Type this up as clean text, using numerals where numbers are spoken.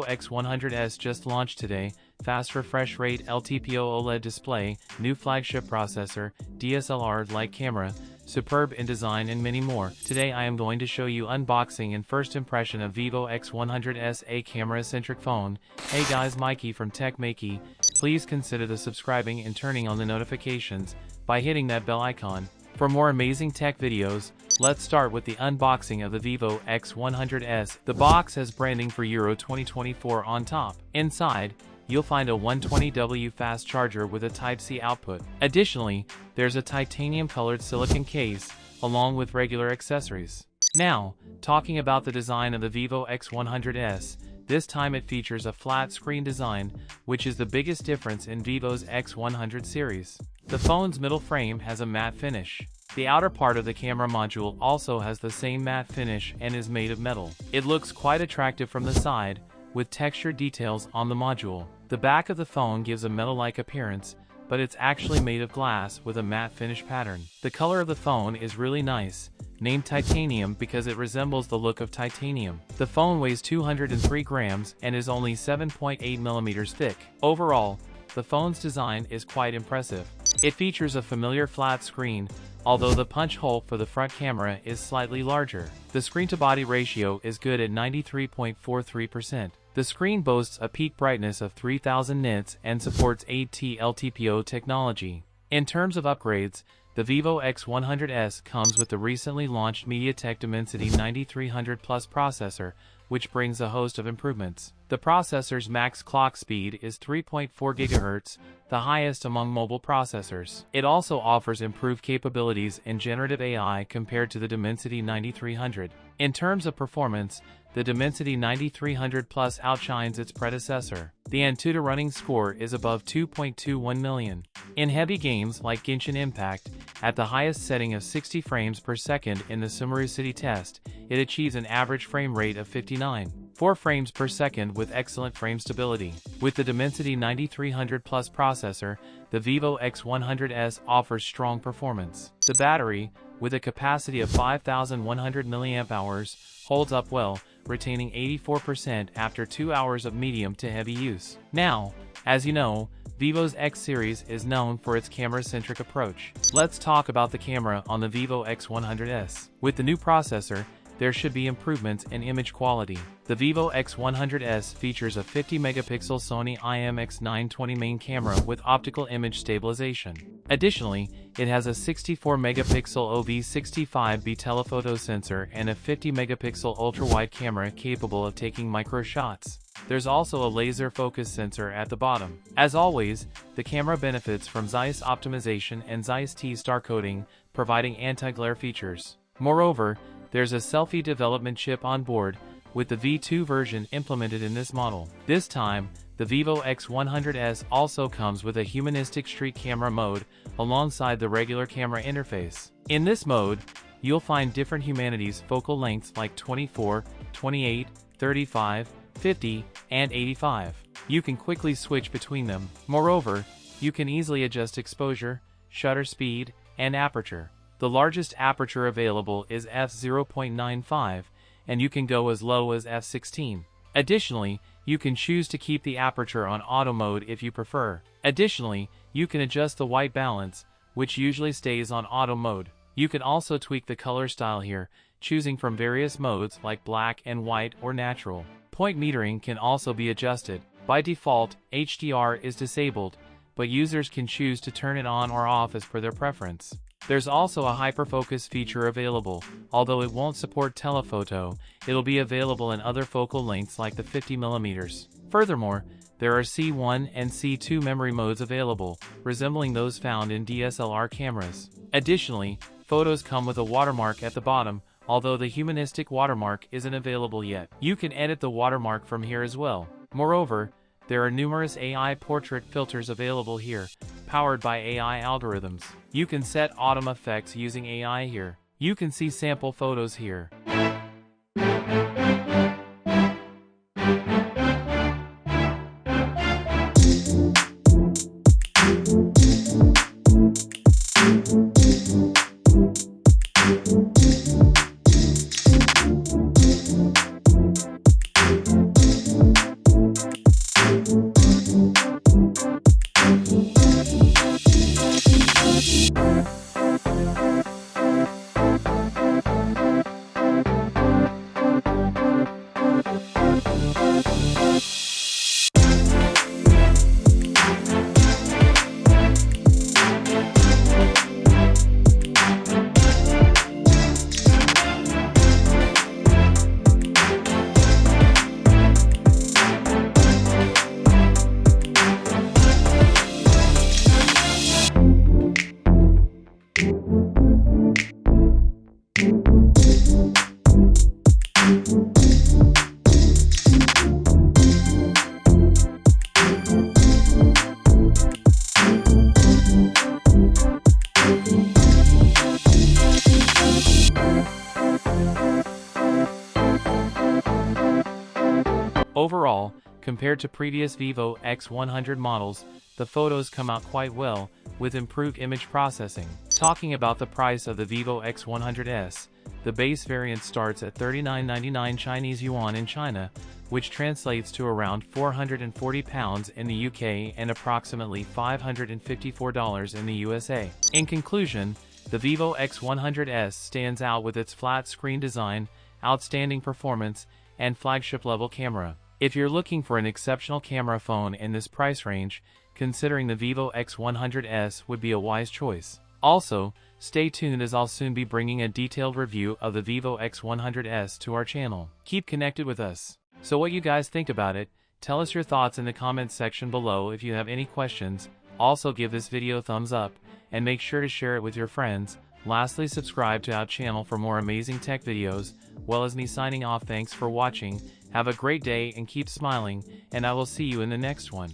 X100s just launched today, fast refresh rate LTPO OLED display, new flagship processor, DSLR-like camera, superb in design and many more. Today I am going to show you unboxing and first impression of Vivo X100s, a camera-centric phone. Hey guys, Maiky from techmaiky. Please consider the subscribing and turning on the notifications by hitting that bell icon. For more amazing tech videos, let's start with the unboxing of the Vivo X100s. The box has branding for Euro 2024 on top. Inside, you'll find a 120W fast charger with a Type-C output. Additionally, there's a titanium-colored silicone case, along with regular accessories. Now, talking about the design of the Vivo X100s, this time it features a flat-screen design, which is the biggest difference in Vivo's X100 series. The phone's middle frame has a matte finish. The outer part of the camera module also has the same matte finish and is made of metal. It looks quite attractive from the side, with textured details on the module. The back of the phone gives a metal-like appearance, but it's actually made of glass with a matte finish pattern. The color of the phone is really nice, named titanium because it resembles the look of titanium. The phone weighs 203 grams and is only 7.8 millimeters thick. Overall, the phone's design is quite impressive. It features a familiar flat screen, although the punch hole for the front camera is slightly larger. The screen-to-body ratio is good at 93.43%. The screen boasts a peak brightness of 3000 nits and supports 8T LTPO technology. In terms of upgrades, the Vivo X100s comes with the recently launched MediaTek Dimensity 9300 Plus processor, which brings a host of improvements. The processor's max clock speed is 3.4 GHz, the highest among mobile processors. It also offers improved capabilities in generative AI compared to the Dimensity 9300. In terms of performance, the Dimensity 9300 Plus outshines its predecessor. The Antutu running score is above 2.21 million. In heavy games like Genshin Impact, at the highest setting of 60 frames per second in the Sumeru City test, it achieves an average frame rate of 59.4 frames per second with excellent frame stability. With the Dimensity 9300 Plus processor, the Vivo X100s offers strong performance. The battery, with a capacity of 5100 mAh, holds up well, retaining 84% after 2 hours of medium to heavy use. Now, as you know, Vivo's X series is known for its camera-centric approach. Let's talk about the camera on the Vivo X100s. With the new processor, there should be improvements in image quality. The Vivo X100s features a 50-megapixel Sony IMX920 main camera with optical image stabilization. Additionally, it has a 64-megapixel OV65B telephoto sensor and a 50-megapixel ultra-wide camera capable of taking micro shots. There's also a laser focus sensor at the bottom. As always, the camera benefits from Zeiss optimization and Zeiss T-Star coating, providing anti-glare features. Moreover, there's a selfie development chip on board, with the V2 version implemented in this model. This time, the Vivo X100s also comes with a humanistic street camera mode, alongside the regular camera interface. In this mode, you'll find different humanities focal lengths like 24, 28, 35, 50, and 85. You can quickly switch between them. Moreover, you can easily adjust exposure, shutter speed, and aperture. The largest aperture available is f/0.95, and you can go as low as f/16. Additionally, you can choose to keep the aperture on auto mode if you prefer. Additionally, you can adjust the white balance, which usually stays on auto mode. You can also tweak the color style here, choosing from various modes like black and white or natural. Point metering can also be adjusted. By default, HDR is disabled, but users can choose to turn it on or off as per their preference. There's also a hyperfocus feature available. Although it won't support telephoto, it'll be available in other focal lengths like the 50mm. Furthermore, there are C1 and C2 memory modes available, resembling those found in DSLR cameras. Additionally, photos come with a watermark at the bottom, although the humanistic watermark isn't available yet. You can edit the watermark from here as well. Moreover, there are numerous AI portrait filters available here, powered by AI algorithms. You can set autumn effects using AI here. You can see sample photos here. Overall, compared to previous Vivo X100 models, the photos come out quite well, with improved image processing. Talking about the price of the Vivo X100s, the base variant starts at 39.99 Chinese yuan in China, which translates to around £440 in the UK and approximately $554 in the USA. In conclusion, the Vivo X100s stands out with its flat screen design, outstanding performance, and flagship-level camera. If you're looking for an exceptional camera phone in this price range, considering the Vivo X100s would be a wise choice. Also, stay tuned as I'll soon be bringing a detailed review of the Vivo X100s to our channel. Keep connected with us. So what you guys think about it? Tell us your thoughts in the comments section below. If you have any questions, also give this video a thumbs up, and make sure to share it with your friends. Lastly, subscribe to our channel for more amazing tech videos. Well, as me signing off, thanks for watching, have a great day and keep smiling, and I will see you in the next one.